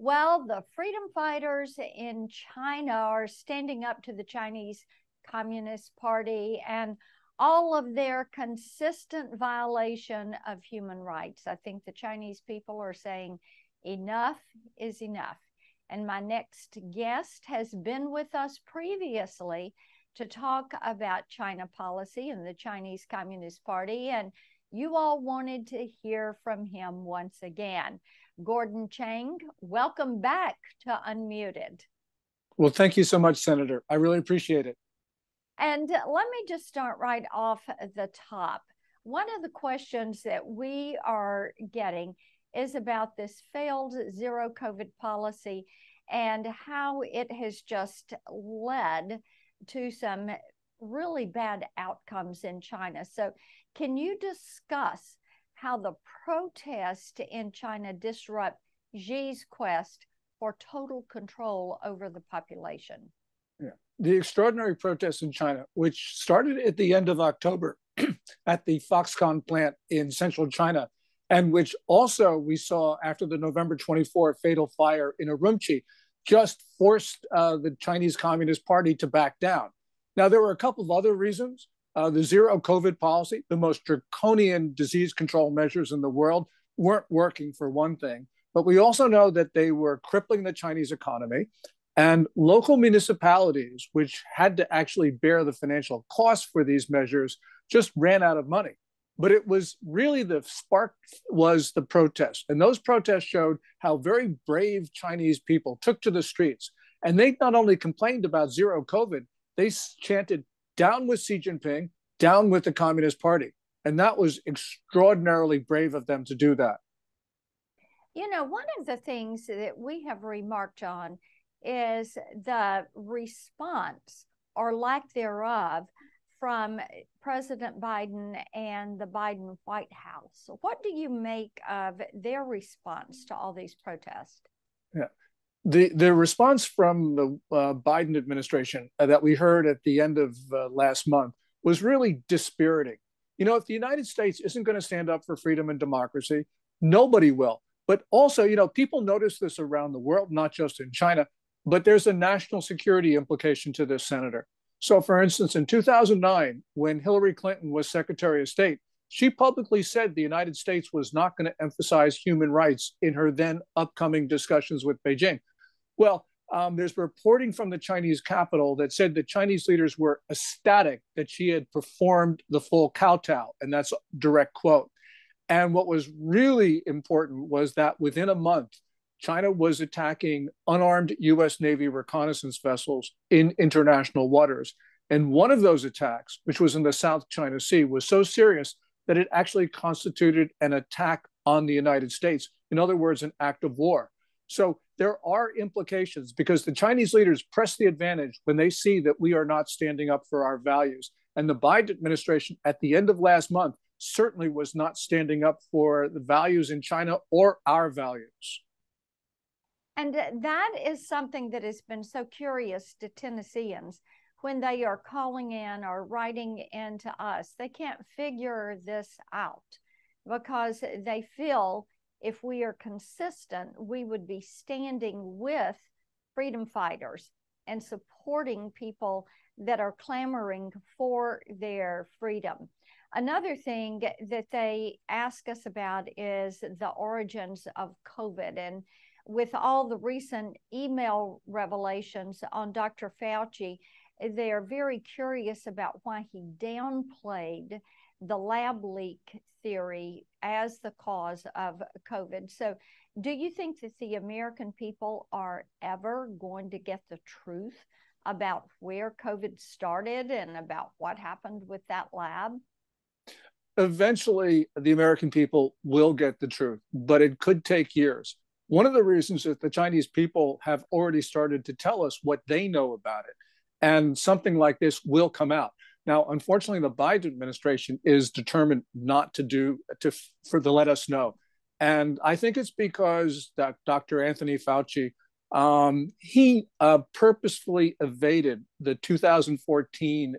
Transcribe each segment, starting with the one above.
Well, the freedom fighters in China are standing up to the Chinese Communist Party and all of their consistent violation of human rights. I think the Chinese people are saying enough is enough. And my next guest has been with us previously to talk about China policy and the Chinese Communist Party. And you all wanted to hear from him once again. Gordon Chang, welcome back to Unmuted. Well, thank you so much, Senator. I really appreciate it. And let me just start right off the top. One of the questions that we are getting is about this failed zero COVID policy and how it has just led to some really bad outcomes in China. So can you discuss how the protest in China disrupt Xi's quest for total control over the population? Yeah. The extraordinary protests in China, which started at the end of October at the Foxconn plant in central China, and which also we saw after the November 24 fatal fire in Urumqi, just forced the Chinese Communist Party to back down. Now, there were a couple of other reasons. The zero COVID policy, the most draconian disease control measures in the world, weren't working, for one thing. But we also know that they were crippling the Chinese economy. And local municipalities, which had to actually bear the financial costs for these measures, just ran out of money. But it was really the spark was the protest. And those protests showed how very brave Chinese people took to the streets. And they not only complained about zero COVID, they chanted, "Down with Xi Jinping, down with the Communist Party." And that was extraordinarily brave of them to do that. You know, one of the things that we have remarked on is the response or lack thereof from President Biden and the Biden White House. What do you make of their response to all these protests? Yeah. The response from the Biden administration that we heard at the end of last month was really dispiriting. You know, if the United States isn't going to stand up for freedom and democracy, nobody will. But also, you know, people notice this around the world, not just in China, but there's a national security implication to this, Senator. So, for instance, in 2009, when Hillary Clinton was Secretary of State, she publicly said the United States was not going to emphasize human rights in her then upcoming discussions with Beijing. Well, there's reporting from the Chinese capital that said the Chinese leaders were ecstatic that she had performed the full kowtow, and that's a direct quote. And what was really important was that within a month, China was attacking unarmed U.S. Navy reconnaissance vessels in international waters. And one of those attacks, which was in the South China Sea, was so serious that it actually constituted an attack on the United States. In other words, an act of war. So there are implications because the Chinese leaders press the advantage when they see that we are not standing up for our values. And the Biden administration at the end of last month certainly was not standing up for the values in China or our values. And that is something that has been so curious to Tennesseans when they are calling in or writing into us. They can't figure this out because they feel if we are consistent, we would be standing with freedom fighters and supporting people that are clamoring for their freedom. Another thing that they ask us about is the origins of COVID. And with all the recent email revelations on Dr. Fauci, they are very curious about why he downplayed the lab leak theory as the cause of COVID. So do you think that the American people are ever going to get the truth about where COVID started and about what happened with that lab? Eventually, the American people will get the truth, but it could take years. One of the reasons is the Chinese people have already started to tell us what they know about it. And something like this will come out. Now, unfortunately, the Biden administration is determined not to let us know. And I think it's because that Dr. Anthony Fauci, he purposefully evaded the 2014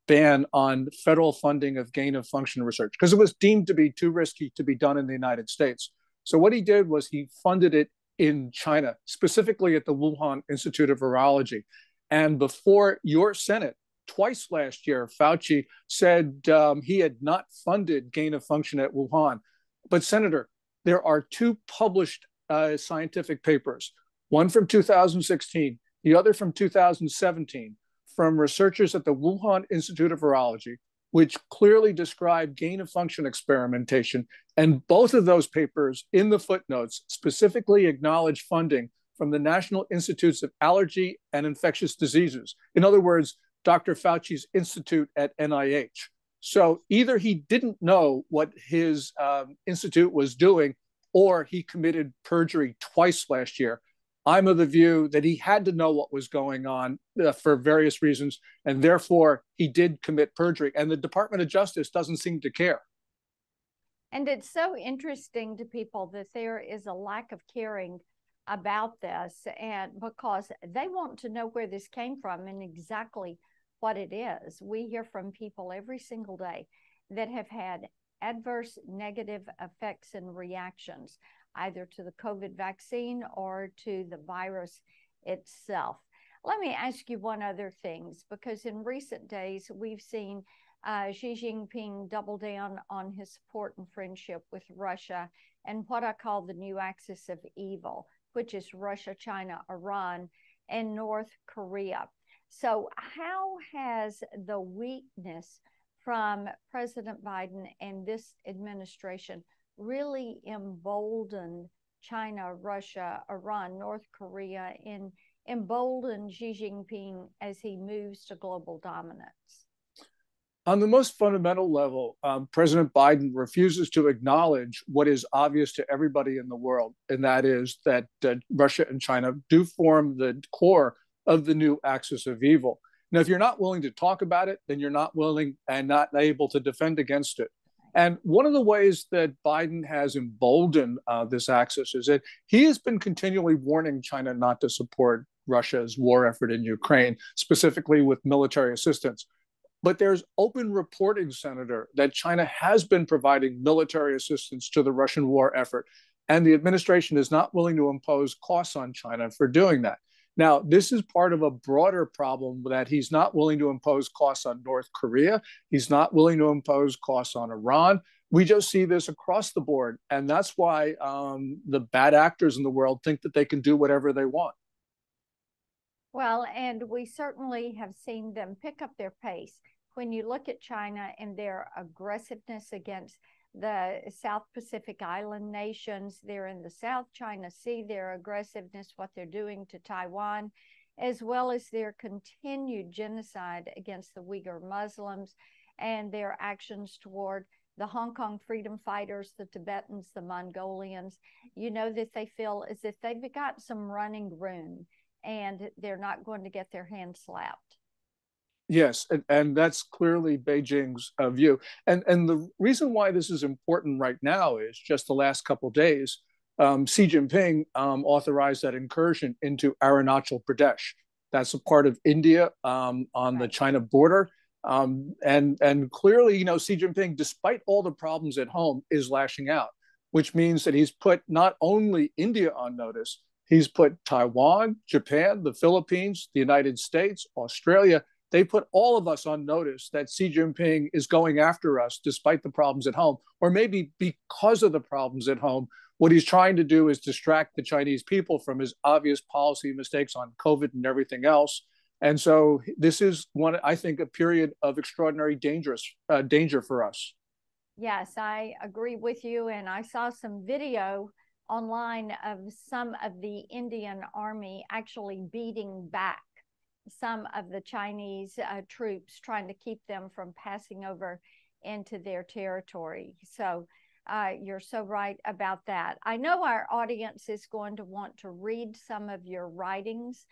ban on federal funding of gain of function research because it was deemed to be too risky to be done in the United States. So what he did was he funded it in China, specifically at the Wuhan Institute of Virology. And before your Senate, twice last year, Fauci said he had not funded gain of function at Wuhan. But, Senator, there are two published scientific papers, one from 2016, the other from 2017, from researchers at the Wuhan Institute of Virology, which clearly describe gain of function experimentation. And both of those papers, in the footnotes, specifically acknowledge funding from the National Institutes of Allergy and Infectious Diseases. In other words, Dr. Fauci's institute at NIH. So either he didn't know what his institute was doing, or he committed perjury twice last year. I'm of the view that he had to know what was going on for various reasons, and therefore he did commit perjury. And the Department of Justice doesn't seem to care. And it's so interesting to people that there is a lack of caring about this, and because they want to know where this came from and exactly what it is. We hear from people every single day that have had adverse negative effects and reactions, either to the COVID vaccine or to the virus itself. Let me ask you one other thing, because in recent days, we've seen Xi Jinping double down on his support and friendship with Russia and what I call the new axis of evil, which is Russia, China, Iran, and North Korea. So how has the weakness from President Biden and this administration really emboldened China, Russia, Iran, North Korea, and emboldened Xi Jinping as he moves to global dominance? On the most fundamental level, President Biden refuses to acknowledge what is obvious to everybody in the world, and that is that Russia and China do form the core of the new axis of evil. Now, if you're not willing to talk about it, then you're not willing and not able to defend against it. And one of the ways that Biden has emboldened this axis is that he has been continually warning China not to support Russia's war effort in Ukraine, specifically with military assistance. But there's open reporting, Senator, that China has been providing military assistance to the Russian war effort, and the administration is not willing to impose costs on China for doing that. Now, this is part of a broader problem that he's not willing to impose costs on North Korea. He's not willing to impose costs on Iran. We just see this across the board. And that's why the bad actors in the world think that they can do whatever they want. Well, and we certainly have seen them pick up their pace. When you look at China and their aggressiveness against the South Pacific Island nations, they're in the South China Sea, their aggressiveness, what they're doing to Taiwan, as well as their continued genocide against the Uyghur Muslims and their actions toward the Hong Kong freedom fighters, the Tibetans, the Mongolians. You know that they feel as if they've got some running room and they're not going to get their hands slapped. Yes, and that's clearly Beijing's view. And the reason why this is important right now is just the last couple of days, Xi Jinping authorized that incursion into Arunachal Pradesh. That's a part of India on the China border. And clearly, you know, Xi Jinping, despite all the problems at home, is lashing out, which means that he's put not only India on notice, he's put Taiwan, Japan, the Philippines, the United States, Australia. They put all of us on notice that Xi Jinping is going after us despite the problems at home, or maybe because of the problems at home. What he's trying to do is distract the Chinese people from his obvious policy mistakes on COVID and everything else. And so this is I think, a period of extraordinary danger for us. Yes, I agree with you. And I saw some video online of some of the Indian army actually beating back some of the Chinese troops, trying to keep them from passing over into their territory. So you're so right about that. I know our audience is going to want to read some of your writings.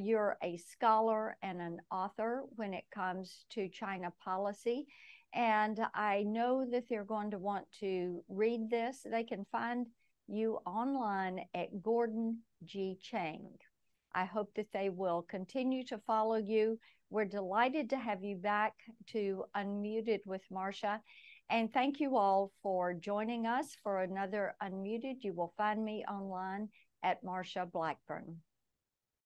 You're a scholar and an author when it comes to China policy. And I know that they're going to want to read this. They can find you online at Gordon G. Chang. I hope that they will continue to follow you, We're delighted to have you back to Unmuted with Marsha. And thank you all for joining us for another Unmuted. You will find me online at Marsha Blackburn.